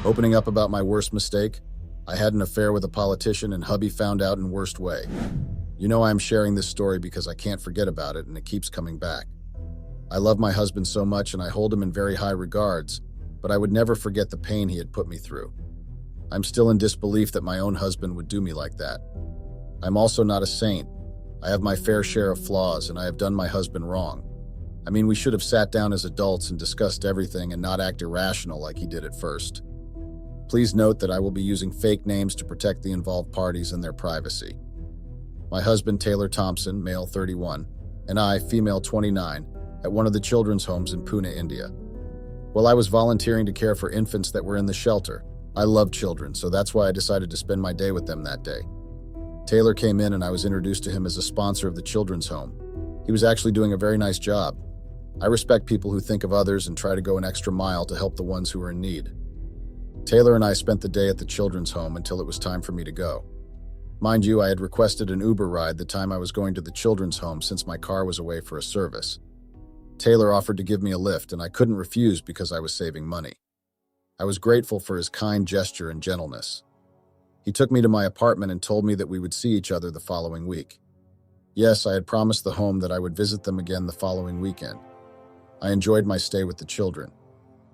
Opening up about my worst mistake, I had an affair with a politician and hubby found out in worst way. You know I'm sharing this story because I can't forget about it and it keeps coming back. I love my husband so much and I hold him in very high regards, but I would never forget the pain he had put me through. I'm still in disbelief that my own husband would do me like that. I'm also not a saint. I have my fair share of flaws and I have done my husband wrong. I mean, we should have sat down as adults and discussed everything and not act irrational like he did at first. Please note that I will be using fake names to protect the involved parties and their privacy. My husband, Taylor Thompson, male 31, and I, female 29, at one of the children's homes in Pune, India. While I was volunteering to care for infants that were in the shelter, I love children, so that's why I decided to spend my day with them that day. Taylor came in and I was introduced to him as a sponsor of the children's home. He was actually doing a very nice job. I respect people who think of others and try to go an extra mile to help the ones who are in need. Taylor and I spent the day at the children's home until it was time for me to go. Mind you, I had requested an Uber ride the time I was going to the children's home since my car was away for a service. Taylor offered to give me a lift and I couldn't refuse because I was saving money. I was grateful for his kind gesture and gentleness. He took me to my apartment and told me that we would see each other the following week. Yes, I had promised the home that I would visit them again the following weekend. I enjoyed my stay with the children.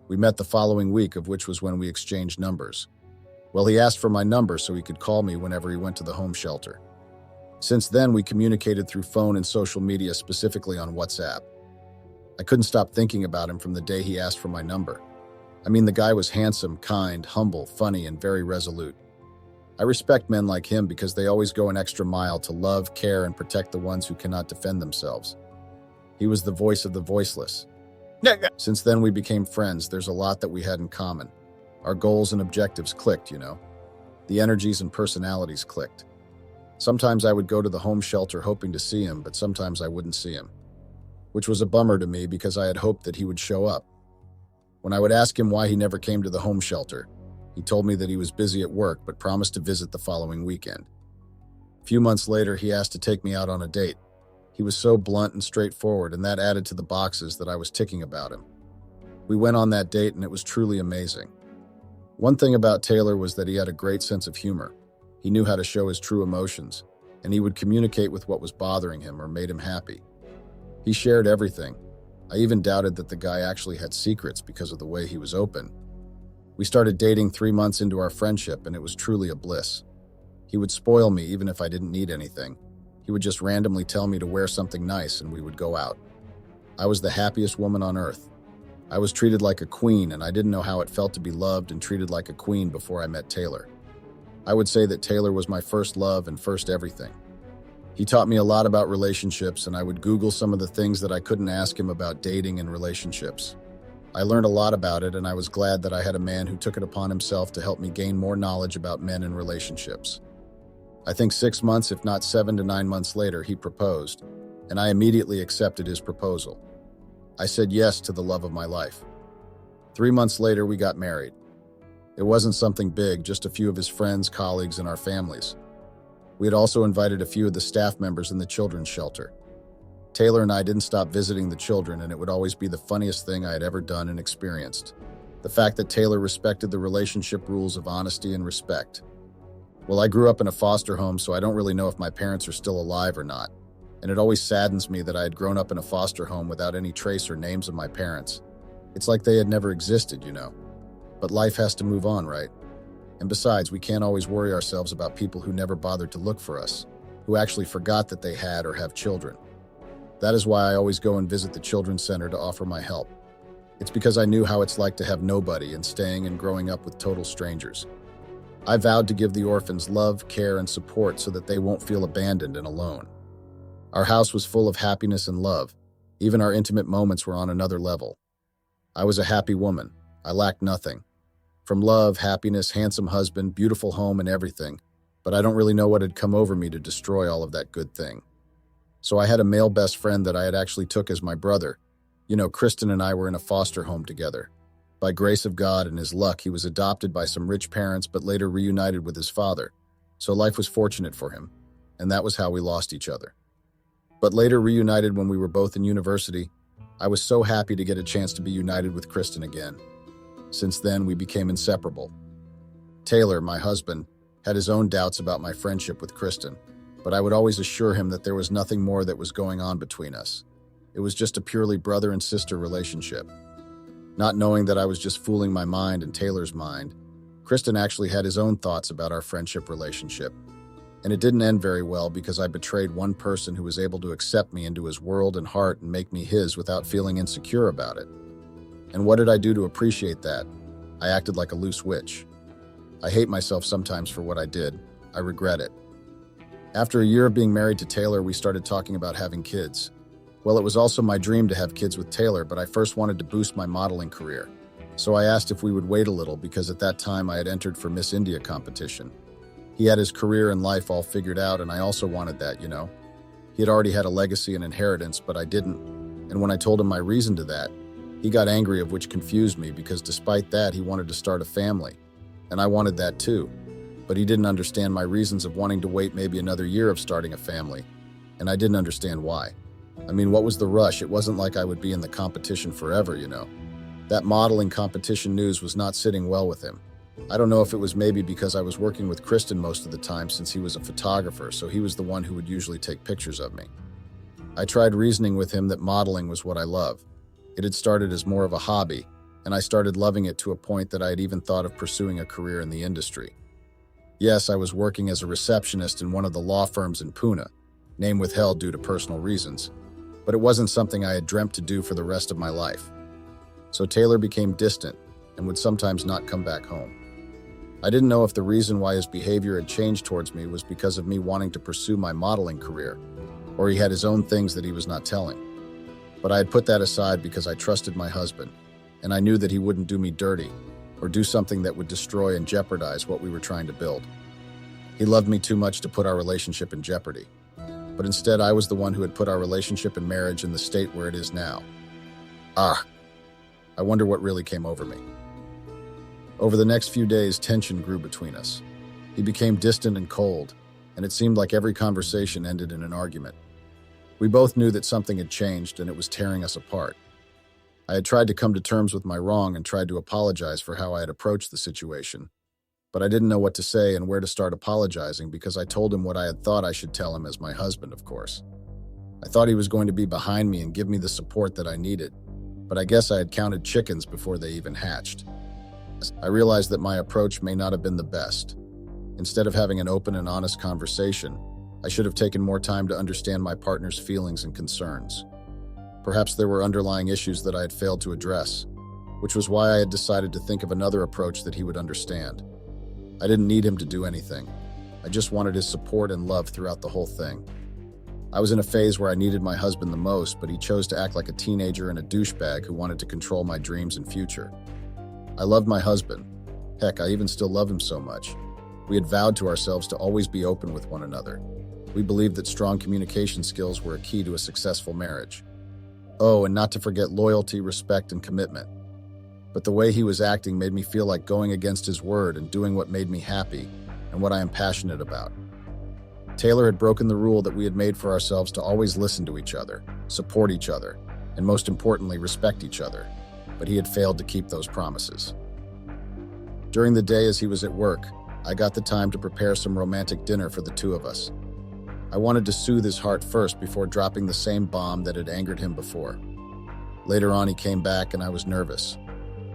We met the following week, of which was when we exchanged numbers. Well, he asked for my number so he could call me whenever he went to the home shelter. Since then, we communicated through phone and social media, specifically on WhatsApp. I couldn't stop thinking about him from the day he asked for my number. I mean, the guy was handsome, kind, humble, funny, and very resolute. I respect men like him because they always go an extra mile to love, care, and protect the ones who cannot defend themselves. He was the voice of the voiceless. Since then, we became friends. There's a lot that we had in common. Our goals and objectives clicked, you know. The energies and personalities clicked. Sometimes I would go to the home shelter hoping to see him, but sometimes I wouldn't see him, which was a bummer to me because I had hoped that he would show up. When I would ask him why he never came to the home shelter, he told me that he was busy at work but promised to visit the following weekend. A few months later, he asked to take me out on a date. He was so blunt and straightforward, and that added to the boxes that I was ticking about him. We went on that date, and it was truly amazing. One thing about Taylor was that he had a great sense of humor. He knew how to show his true emotions, and he would communicate with what was bothering him or made him happy. He shared everything. I even doubted that the guy actually had secrets because of the way he was open. We started dating 3 months into our friendship, and it was truly a bliss. He would spoil me even if I didn't need anything. He would just randomly tell me to wear something nice and we would go out. I was the happiest woman on earth. I was treated like a queen and I didn't know how it felt to be loved and treated like a queen before I met Taylor. I would say that Taylor was my first love and first everything. He taught me a lot about relationships and I would Google some of the things that I couldn't ask him about dating and relationships. I learned a lot about it and I was glad that I had a man who took it upon himself to help me gain more knowledge about men and relationships. I think 6 months, if not 7 to 9 months later, he proposed, and I immediately accepted his proposal. I said yes to the love of my life. 3 months later, we got married. It wasn't something big, just a few of his friends, colleagues, and our families. We had also invited a few of the staff members in the children's shelter. Taylor and I didn't stop visiting the children, and it would always be the funniest thing I had ever done and experienced. The fact that Taylor respected the relationship rules of honesty and respect. Well, I grew up in a foster home, so I don't really know if my parents are still alive or not. And it always saddens me that I had grown up in a foster home without any trace or names of my parents. It's like they had never existed, you know. But life has to move on, right? And besides, we can't always worry ourselves about people who never bothered to look for us, who actually forgot that they had or have children. That is why I always go and visit the children's center to offer my help. It's because I knew how it's like to have nobody and staying and growing up with total strangers. I vowed to give the orphans love, care, and support so that they won't feel abandoned and alone. Our house was full of happiness and love. Even our intimate moments were on another level. I was a happy woman. I lacked nothing. From love, happiness, handsome husband, beautiful home, and everything. But I don't really know what had come over me to destroy all of that good thing. So I had a male best friend that I had actually took as my brother. You know, Kristen and I were in a foster home together. By grace of God and his luck, he was adopted by some rich parents but later reunited with his father. So life was fortunate for him, and that was how we lost each other. But later reunited when we were both in university, I was so happy to get a chance to be united with Kristen again. Since then, we became inseparable. Taylor, my husband, had his own doubts about my friendship with Kristen, but I would always assure him that there was nothing more that was going on between us. It was just a purely brother and sister relationship. Not knowing that I was just fooling my mind and Taylor's mind, Kristen actually had his own thoughts about our friendship relationship. And it didn't end very well because I betrayed one person who was able to accept me into his world and heart and make me his without feeling insecure about it. And what did I do to appreciate that? I acted like a loose witch. I hate myself sometimes for what I did. I regret it. After a year of being married to Taylor, we started talking about having kids. Well, it was also my dream to have kids with Taylor, but I first wanted to boost my modeling career. So I asked if we would wait a little because at that time I had entered for Miss India competition. He had his career and life all figured out, and I also wanted that, you know. He had already had a legacy and inheritance, but I didn't. And when I told him my reason to that, he got angry, of which confused me because despite that, he wanted to start a family. And I wanted that too. But he didn't understand my reasons of wanting to wait maybe another year of starting a family. And I didn't understand why. I mean, what was the rush? It wasn't like I would be in the competition forever, you know. That modeling competition news was not sitting well with him. I don't know if it was maybe because I was working with Kristen most of the time since he was a photographer, so he was the one who would usually take pictures of me. I tried reasoning with him that modeling was what I love. It had started as more of a hobby, and I started loving it to a point that I had even thought of pursuing a career in the industry. Yes, I was working as a receptionist in one of the law firms in Pune, name withheld due to personal reasons, but it wasn't something I had dreamt to do for the rest of my life. So Taylor became distant and would sometimes not come back home. I didn't know if the reason why his behavior had changed towards me was because of me wanting to pursue my modeling career, or he had his own things that he was not telling. But I had put that aside because I trusted my husband, and I knew that he wouldn't do me dirty or do something that would destroy and jeopardize what we were trying to build. He loved me too much to put our relationship in jeopardy. But instead, I was the one who had put our relationship and marriage in the state where it is now. I wonder what really came over me. Over the next few days, tension grew between us. He became distant and cold, and it seemed like every conversation ended in an argument. We both knew that something had changed and it was tearing us apart. I had tried to come to terms with my wrong and tried to apologize for how I had approached the situation. But I didn't know what to say and where to start apologizing because I told him what I had thought I should tell him as my husband, of course. I thought he was going to be behind me and give me the support that I needed, but I guess I had counted chickens before they even hatched. I realized that my approach may not have been the best. Instead of having an open and honest conversation, I should have taken more time to understand my partner's feelings and concerns. Perhaps there were underlying issues that I had failed to address, which was why I had decided to think of another approach that he would understand. I didn't need him to do anything. I just wanted his support and love throughout the whole thing. I was in a phase where I needed my husband the most, but he chose to act like a teenager and a douchebag who wanted to control my dreams and future. I loved my husband. Heck, I even still love him so much. We had vowed to ourselves to always be open with one another. We believed that strong communication skills were a key to a successful marriage. Oh, and not to forget loyalty, respect, and commitment. But the way he was acting made me feel like going against his word and doing what made me happy and what I am passionate about. Taylor had broken the rule that we had made for ourselves to always listen to each other, support each other, and most importantly, respect each other. But he had failed to keep those promises. During the day as he was at work, I got the time to prepare some romantic dinner for the two of us. I wanted to soothe his heart first before dropping the same bomb that had angered him before. Later on, he came back and I was nervous.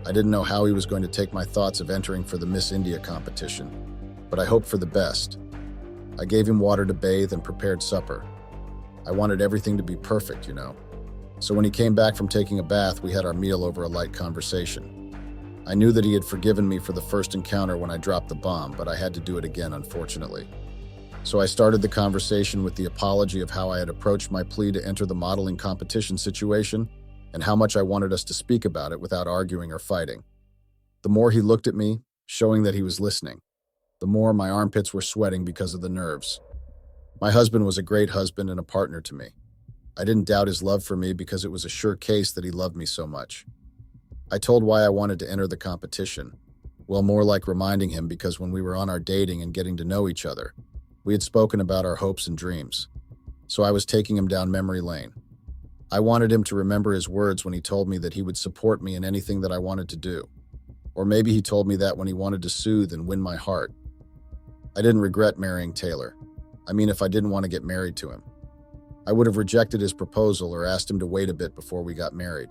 I didn't know how he was going to take my thoughts of entering for the Miss India competition, but I hoped for the best. I gave him water to bathe and prepared supper. I wanted everything to be perfect, you know. So when he came back from taking a bath, we had our meal over a light conversation. I knew that he had forgiven me for the first encounter when I dropped the bomb, but I had to do it again, unfortunately. So I started the conversation with the apology of how I had approached my plea to enter the modeling competition situation and how much I wanted us to speak about it without arguing or fighting. The more he looked at me, showing that he was listening, the more my armpits were sweating because of the nerves. My husband was a great husband and a partner to me. I didn't doubt his love for me because it was a sure case that he loved me so much. I told why I wanted to enter the competition. Well, more like reminding him because when we were on our dating and getting to know each other, we had spoken about our hopes and dreams. So I was taking him down memory lane. I wanted him to remember his words when he told me that he would support me in anything that I wanted to do. Or maybe he told me that when he wanted to soothe and win my heart. I didn't regret marrying Taylor. I mean, if I didn't want to get married to him. I would have rejected his proposal or asked him to wait a bit before we got married.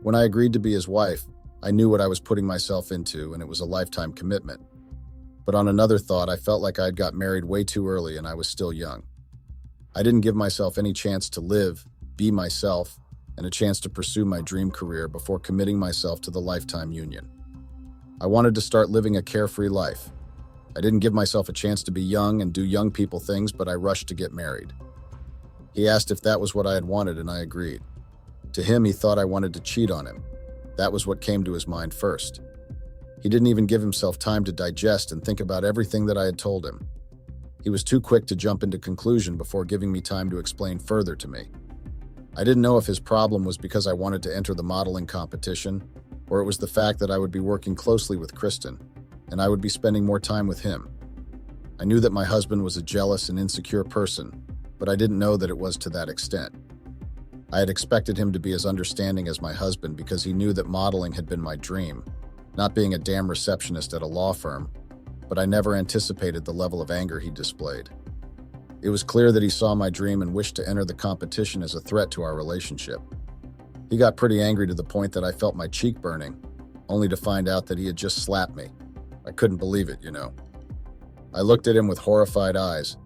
When I agreed to be his wife, I knew what I was putting myself into, and it was a lifetime commitment. But on another thought, I felt like I had got married way too early and I was still young. I didn't give myself any chance to live, be myself, and a chance to pursue my dream career before committing myself to the lifetime union. I wanted to start living a carefree life. I didn't give myself a chance to be young and do young people things, but I rushed to get married. He asked if that was what I had wanted, and I agreed. To him, he thought I wanted to cheat on him. That was what came to his mind first. He didn't even give himself time to digest and think about everything that I had told him. He was too quick to jump into conclusion before giving me time to explain further to me. I didn't know if his problem was because I wanted to enter the modeling competition, or it was the fact that I would be working closely with Kristen, and I would be spending more time with him. I knew that my husband was a jealous and insecure person, but I didn't know that it was to that extent. I had expected him to be as understanding as my husband because he knew that modeling had been my dream, not being a damn receptionist at a law firm, but I never anticipated the level of anger he displayed. It was clear that he saw my dream and wished to enter the competition as a threat to our relationship. He got pretty angry to the point that I felt my cheek burning, only to find out that he had just slapped me. I couldn't believe it, you know. I looked at him with horrified eyes.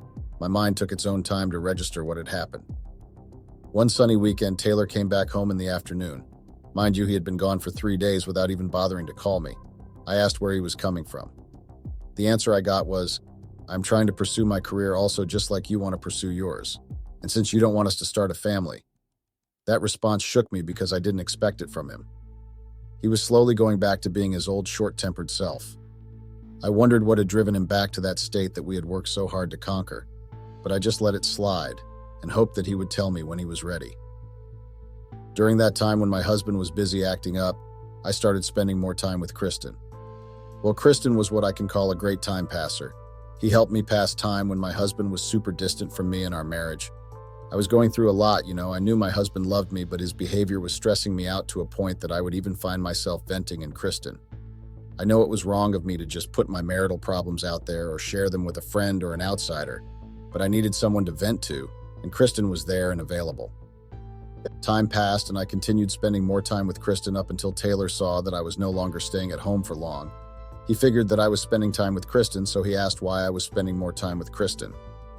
My mind took its own time to register what had happened. One sunny weekend, Taylor came back home in the afternoon. Mind you, he had been gone for 3 days without even bothering to call me. I asked where he was coming from. The answer I got was, "I'm trying to pursue my career also just like you want to pursue yours. And since you don't want us to start a family." That response shook me because I didn't expect it from him. He was slowly going back to being his old short-tempered self. I wondered what had driven him back to that state that we had worked so hard to conquer, but I just let it slide and hoped that he would tell me when he was ready. During that time when my husband was busy acting up, I started spending more time with Kristen. Well, Kristen was what I can call a great time passer. He helped me pass time when my husband was super distant from me in our marriage. I was going through a lot, you know. I knew my husband loved me, but his behavior was stressing me out to a point that I would even find myself venting in Kristen. I know it was wrong of me to just put my marital problems out there or share them with a friend or an outsider, but I needed someone to vent to, and Kristen was there and available. Time passed, and I continued spending more time with Kristen up until Taylor saw that I was no longer staying at home for long. He figured that I was spending time with Kristen, so he asked why I was spending more time with Kristen.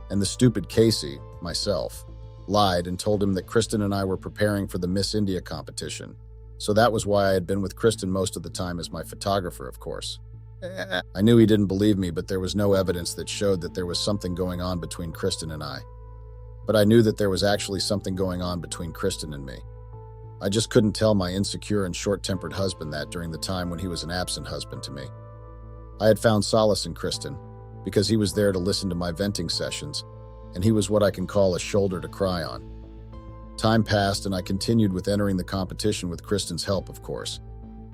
And the stupid Casey, myself, lied and told him that Kristen and I were preparing for the Miss India competition. So that was why I had been with Kristen most of the time as my photographer, of course. I knew he didn't believe me, but there was no evidence that showed that there was something going on between Kristen and I. But I knew that there was actually something going on between Kristen and me. I just couldn't tell my insecure and short-tempered husband that during the time when he was an absent husband to me. I had found solace in Kristen because he was there to listen to my venting sessions, and he was what I can call a shoulder to cry on. Time passed, and I continued with entering the competition with Kristen's help, of course.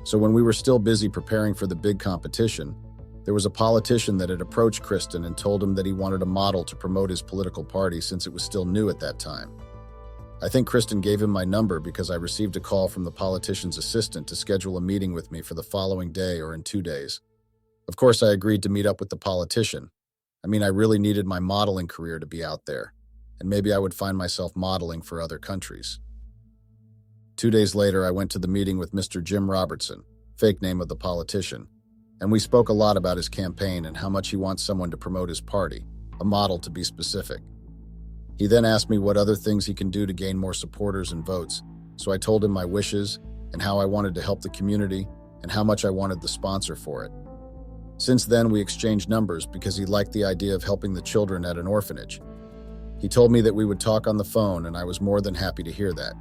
So when we were still busy preparing for the big competition, there was a politician that had approached Kristen and told him that he wanted a model to promote his political party since it was still new at that time. I think Kristen gave him my number because I received a call from the politician's assistant to schedule a meeting with me for the following day or in 2 days. Of course, I agreed to meet up with the politician. I mean, I really needed my modeling career to be out there, and maybe I would find myself modeling for other countries. 2 days later, I went to the meeting with Mr. Jim Robertson, fake name of the politician, and we spoke a lot about his campaign and how much he wants someone to promote his party, a model to be specific. He then asked me what other things he can do to gain more supporters and votes, so I told him my wishes and how I wanted to help the community and how much I wanted the sponsor for it. Since then, we exchanged numbers because he liked the idea of helping the children at an orphanage. He told me that we would talk on the phone, and I was more than happy to hear that.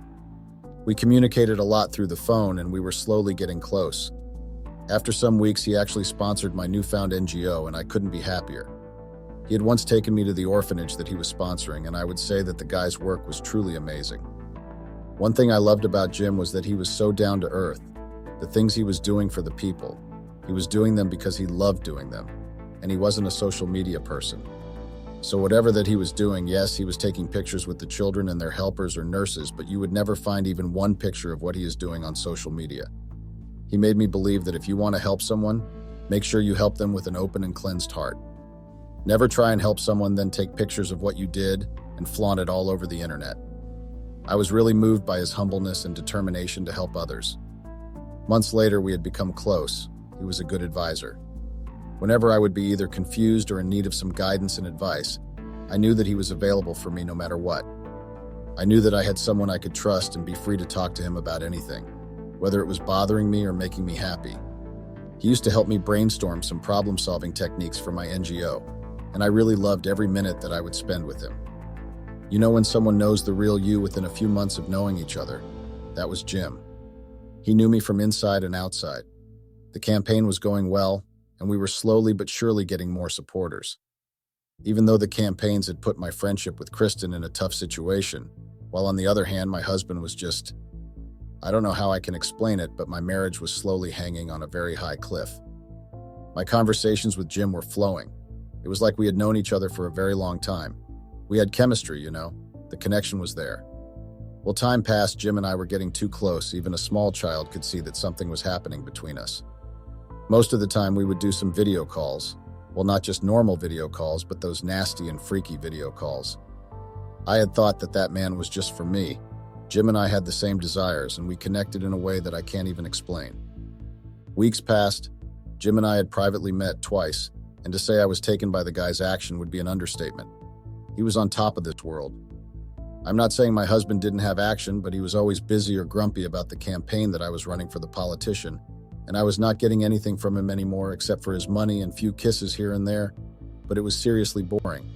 We communicated a lot through the phone, and we were slowly getting close. After some weeks, he actually sponsored my newfound NGO, and I couldn't be happier. He had once taken me to the orphanage that he was sponsoring, and I would say that the guy's work was truly amazing. One thing I loved about Jim was that he was so down to earth. The things he was doing for the people, he was doing them because he loved doing them, and he wasn't a social media person. So whatever that he was doing, yes, he was taking pictures with the children and their helpers or nurses, but you would never find even one picture of what he is doing on social media. He made me believe that if you want to help someone, make sure you help them with an open and cleansed heart. Never try and help someone, then take pictures of what you did and flaunt it all over the internet. I was really moved by his humbleness and determination to help others. Months later, we had become close. He was a good advisor. Whenever I would be either confused or in need of some guidance and advice, I knew that he was available for me no matter what. I knew that I had someone I could trust and be free to talk to him about anything, whether it was bothering me or making me happy. He used to help me brainstorm some problem-solving techniques for my NGO, and I really loved every minute that I would spend with him. You know when someone knows the real you within a few months of knowing each other? That was Jim. He knew me from inside and outside. The campaign was going well, and we were slowly but surely getting more supporters. Even though the campaigns had put my friendship with Kristen in a tough situation, while on the other hand, my husband was just, I don't know how I can explain it, but my marriage was slowly hanging on a very high cliff. My conversations with Jim were flowing. It was like we had known each other for a very long time. We had chemistry, you know. The connection was there. Well, time passed, Jim and I were getting too close. Even a small child could see that something was happening between us. Most of the time, we would do some video calls. Well, not just normal video calls, but those nasty and freaky video calls. I had thought that that man was just for me. Jim and I had the same desires, and we connected in a way that I can't even explain. Weeks passed. Jim and I had privately met twice, and to say I was taken by the guy's action would be an understatement. He was on top of this world. I'm not saying my husband didn't have action, but he was always busy or grumpy about the campaign that I was running for the politician, and I was not getting anything from him anymore except for his money and few kisses here and there, but it was seriously boring.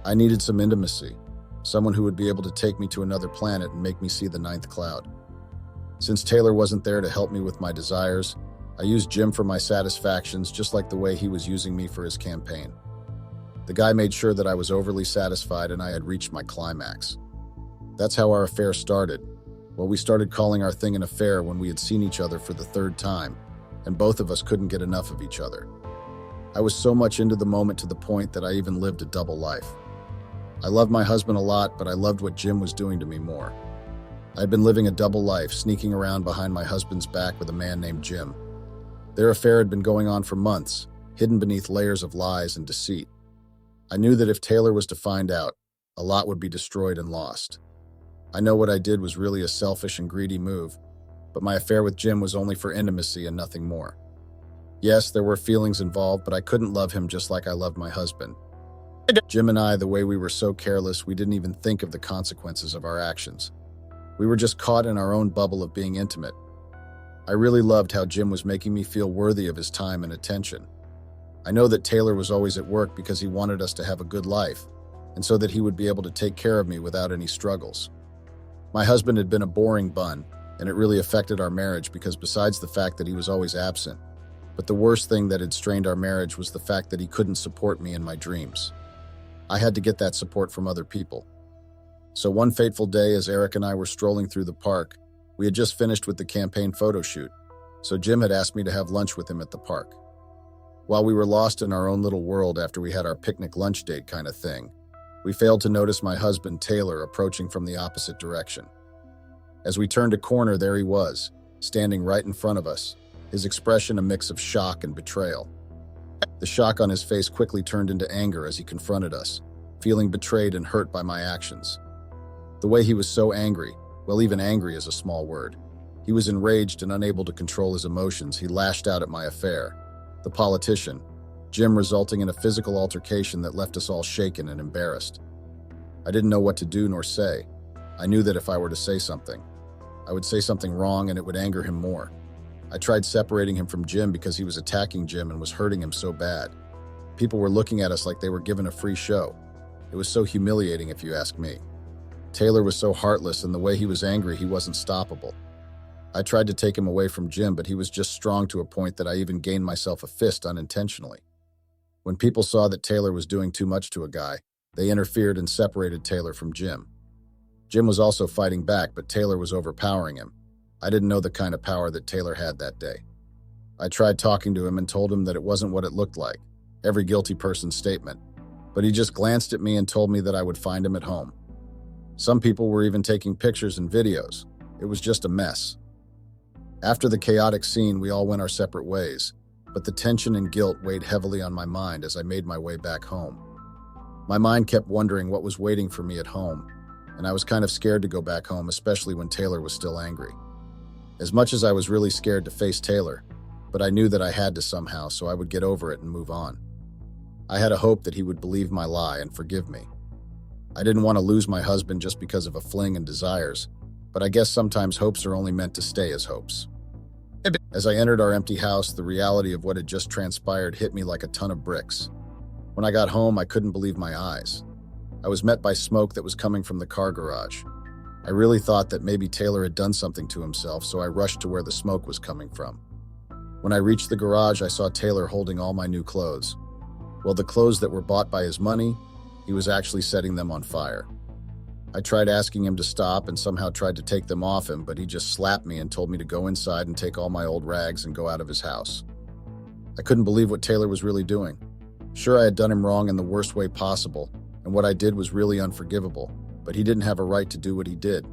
I needed some intimacy, someone who would be able to take me to another planet and make me see the ninth cloud. Since Taylor wasn't there to help me with my desires, I used Jim for my satisfactions, just like the way he was using me for his campaign. The guy made sure that I was overly satisfied and I had reached my climax. That's how our affair started. Well, we started calling our thing an affair when we had seen each other for the third time, and both of us couldn't get enough of each other. I was so much into the moment to the point that I even lived a double life. I loved my husband a lot, but I loved what Jim was doing to me more. I'd been living a double life, sneaking around behind my husband's back with a man named Jim. Their affair had been going on for months, hidden beneath layers of lies and deceit. I knew that if Taylor was to find out, a lot would be destroyed and lost. I know what I did was really a selfish and greedy move, but my affair with Jim was only for intimacy and nothing more. Yes, there were feelings involved, but I couldn't love him just like I loved my husband. Jim and I, the way we were so careless, we didn't even think of the consequences of our actions. We were just caught in our own bubble of being intimate. I really loved how Jim was making me feel worthy of his time and attention. I know that Taylor was always at work because he wanted us to have a good life, and so that he would be able to take care of me without any struggles. My husband had been a boring bun, and it really affected our marriage because besides the fact that he was always absent, but the worst thing that had strained our marriage was the fact that he couldn't support me in my dreams. I had to get that support from other people. So one fateful day, as Eric and I were strolling through the park, we had just finished with the campaign photo shoot, so Jim had asked me to have lunch with him at the park. While we were lost in our own little world after we had our picnic lunch date kind of thing, we failed to notice my husband, Taylor, approaching from the opposite direction. As we turned a corner, there he was, standing right in front of us, his expression a mix of shock and betrayal. The shock on his face quickly turned into anger as he confronted us, feeling betrayed and hurt by my actions. The way he was so angry, well, even angry is a small word. He was enraged and unable to control his emotions. He lashed out at my affair, the politician, Jim, resulting in a physical altercation that left us all shaken and embarrassed. I didn't know what to do nor say. I knew that if I were to say something, I would say something wrong and it would anger him more. I tried separating him from Jim because he was attacking Jim and was hurting him so bad. People were looking at us like they were given a free show. It was so humiliating if you ask me. Taylor was so heartless, and the way he was angry, he wasn't stoppable. I tried to take him away from Jim, but he was just strong to a point that I even gained myself a fist unintentionally. When people saw that Taylor was doing too much to a guy, they interfered and separated Taylor from Jim. Jim was also fighting back, but Taylor was overpowering him. I didn't know the kind of power that Taylor had that day. I tried talking to him and told him that it wasn't what it looked like, every guilty person's statement, but he just glanced at me and told me that I would find him at home. Some people were even taking pictures and videos. It was just a mess. After the chaotic scene, we all went our separate ways, but the tension and guilt weighed heavily on my mind as I made my way back home. My mind kept wondering what was waiting for me at home, and I was kind of scared to go back home, especially when Taylor was still angry. As much as I was really scared to face Taylor, but I knew that I had to somehow, so I would get over it and move on. I had a hope that he would believe my lie and forgive me. I didn't want to lose my husband just because of a fling and desires, but I guess sometimes hopes are only meant to stay as hopes. As I entered our empty house, the reality of what had just transpired hit me like a ton of bricks. When I got home, I couldn't believe my eyes. I was met by smoke that was coming from the car garage. I really thought that maybe Taylor had done something to himself, so I rushed to where the smoke was coming from. When I reached the garage, I saw Taylor holding all my new clothes. Well, the clothes that were bought by his money, he was actually setting them on fire. I tried asking him to stop and somehow tried to take them off him, but he just slapped me and told me to go inside and take all my old rags and go out of his house. I couldn't believe what Taylor was really doing. Sure, I had done him wrong in the worst way possible, and what I did was really unforgivable, but he didn't have a right to do what he did.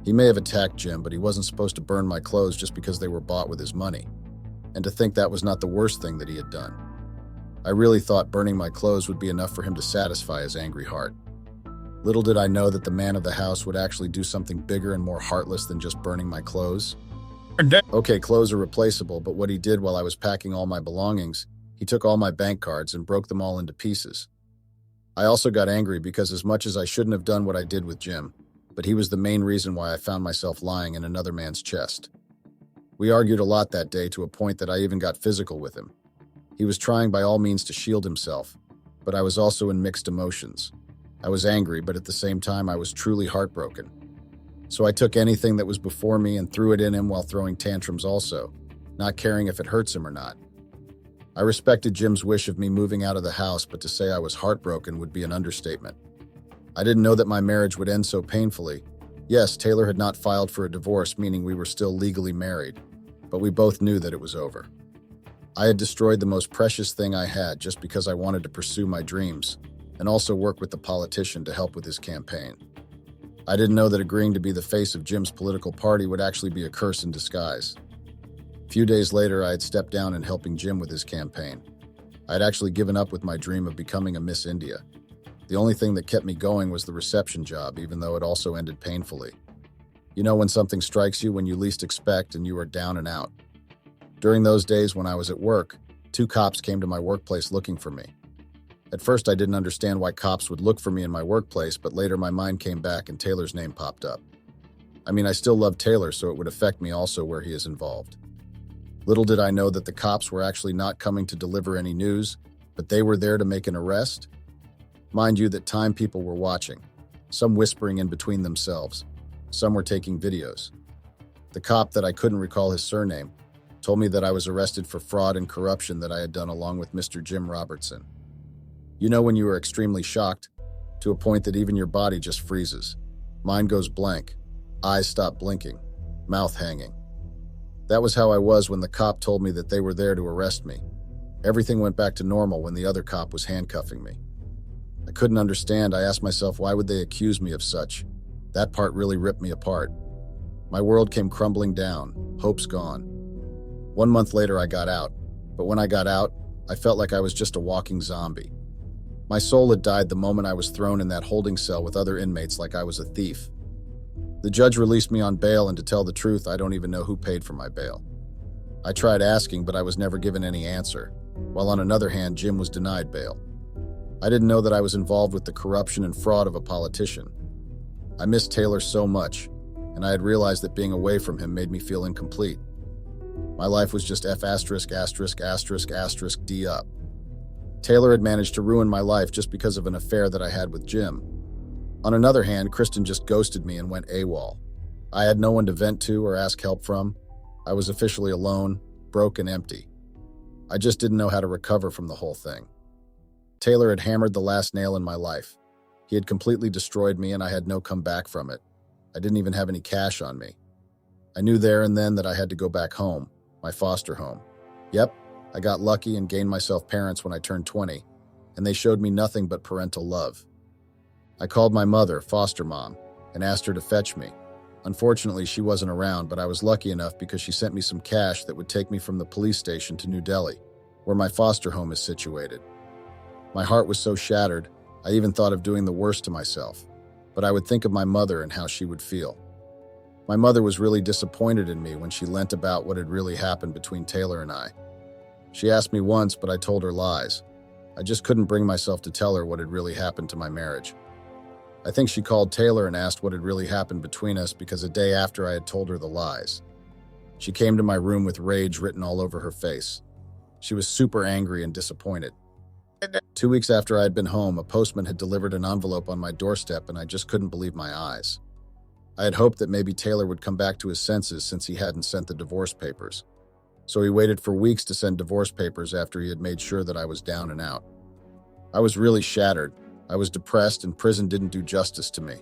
He may have attacked Jim, but he wasn't supposed to burn my clothes just because they were bought with his money. And to think that was not the worst thing that he had done. I really thought burning my clothes would be enough for him to satisfy his angry heart. Little did I know that the man of the house would actually do something bigger and more heartless than just burning my clothes. Okay, clothes are replaceable, but what he did while I was packing all my belongings, he took all my bank cards and broke them all into pieces. I also got angry because as much as I shouldn't have done what I did with Jim, but he was the main reason why I found myself lying in another man's chest. We argued a lot that day to a point that I even got physical with him. He was trying by all means to shield himself, but I was also in mixed emotions. I was angry, but at the same time I was truly heartbroken. So I took anything that was before me and threw it in him while throwing tantrums also, not caring if it hurts him or not. I respected Jim's wish of me moving out of the house, but to say I was heartbroken would be an understatement. I didn't know that my marriage would end so painfully. Yes, Taylor had not filed for a divorce, meaning we were still legally married, but we both knew that it was over. I had destroyed the most precious thing I had just because I wanted to pursue my dreams and also work with the politician to help with his campaign. I didn't know that agreeing to be the face of Jim's political party would actually be a curse in disguise. A few days later, I had stepped down in helping Jim with his campaign. I had actually given up with my dream of becoming a Miss India. The only thing that kept me going was the reception job, even though it also ended painfully. You know when something strikes you when you least expect and you are down and out. During those days when I was at work, 2 cops came to my workplace looking for me. At first, I didn't understand why cops would look for me in my workplace, but later my mind came back and Taylor's name popped up. I mean, I still love Taylor, so it would affect me also where he is involved. Little did I know that the cops were actually not coming to deliver any news, but they were there to make an arrest. Mind you, that time people were watching, some whispering in between themselves, some were taking videos. The cop that I couldn't recall his surname told me that I was arrested for fraud and corruption that I had done along with Mr. Jim Robertson. You know when you are extremely shocked, to a point that even your body just freezes. Mind goes blank, eyes stop blinking, mouth hanging. That was how I was when the cop told me that they were there to arrest me. Everything went back to normal when the other cop was handcuffing me. I couldn't understand. I asked myself, why would they accuse me of such? That part really ripped me apart. My world came crumbling down, hopes gone. 1 month later, I got out. But when I got out, I felt like I was just a walking zombie. My soul had died the moment I was thrown in that holding cell with other inmates like I was a thief. The judge released me on bail, and to tell the truth, I don't even know who paid for my bail. I tried asking, but I was never given any answer, while on another hand, Jim was denied bail. I didn't know that I was involved with the corruption and fraud of a politician. I missed Taylor so much, and I had realized that being away from him made me feel incomplete. My life was just F***********D up. Taylor had managed to ruin my life just because of an affair that I had with Jim. On another hand, Kristen just ghosted me and went AWOL. I had no one to vent to or ask help from. I was officially alone, broke and empty. I just didn't know how to recover from the whole thing. Taylor had hammered the last nail in my life. He had completely destroyed me and I had no comeback from it. I didn't even have any cash on me. I knew there and then that I had to go back home, my foster home. Yep, I got lucky and gained myself parents when I turned 20, and they showed me nothing but parental love. I called my mother, foster mom, and asked her to fetch me. Unfortunately, she wasn't around, but I was lucky enough because she sent me some cash that would take me from the police station to New Delhi, where my foster home is situated. My heart was so shattered, I even thought of doing the worst to myself, but I would think of my mother and how she would feel. My mother was really disappointed in me when she learnt about what had really happened between Taylor and I. She asked me once, but I told her lies. I just couldn't bring myself to tell her what had really happened to my marriage. I think she called Taylor and asked what had really happened between us because a day after I had told her the lies. She came to my room with rage written all over her face. She was super angry and disappointed. 2 weeks after I had been home, a postman had delivered an envelope on my doorstep and I just couldn't believe my eyes. I had hoped that maybe Taylor would come back to his senses since he hadn't sent the divorce papers. So he waited for weeks to send divorce papers after he had made sure that I was down and out. I was really shattered. I was depressed and prison didn't do justice to me.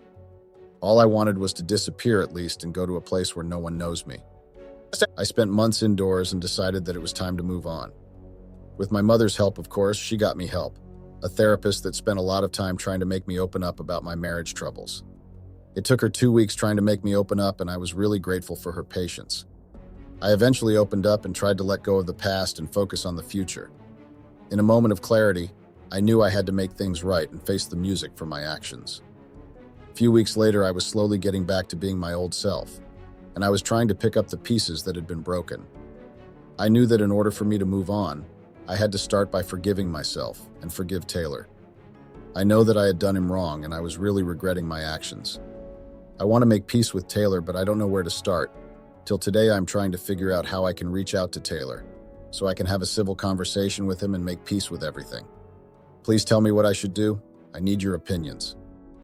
All I wanted was to disappear at least and go to a place where no one knows me. I spent months indoors and decided that it was time to move on. With my mother's help, of course, she got me help. A therapist that spent a lot of time trying to make me open up about my marriage troubles. It took her 2 weeks trying to make me open up, and I was really grateful for her patience. I eventually opened up and tried to let go of the past and focus on the future. In a moment of clarity, I knew I had to make things right and face the music for my actions. A few weeks later, I was slowly getting back to being my old self, and I was trying to pick up the pieces that had been broken. I knew that in order for me to move on, I had to start by forgiving myself and forgive Taylor. I know that I had done him wrong and I was really regretting my actions. I want to make peace with Taylor, but I don't know where to start. Till today, I'm trying to figure out how I can reach out to Taylor so I can have a civil conversation with him and make peace with everything. Please tell me what I should do. I need your opinions.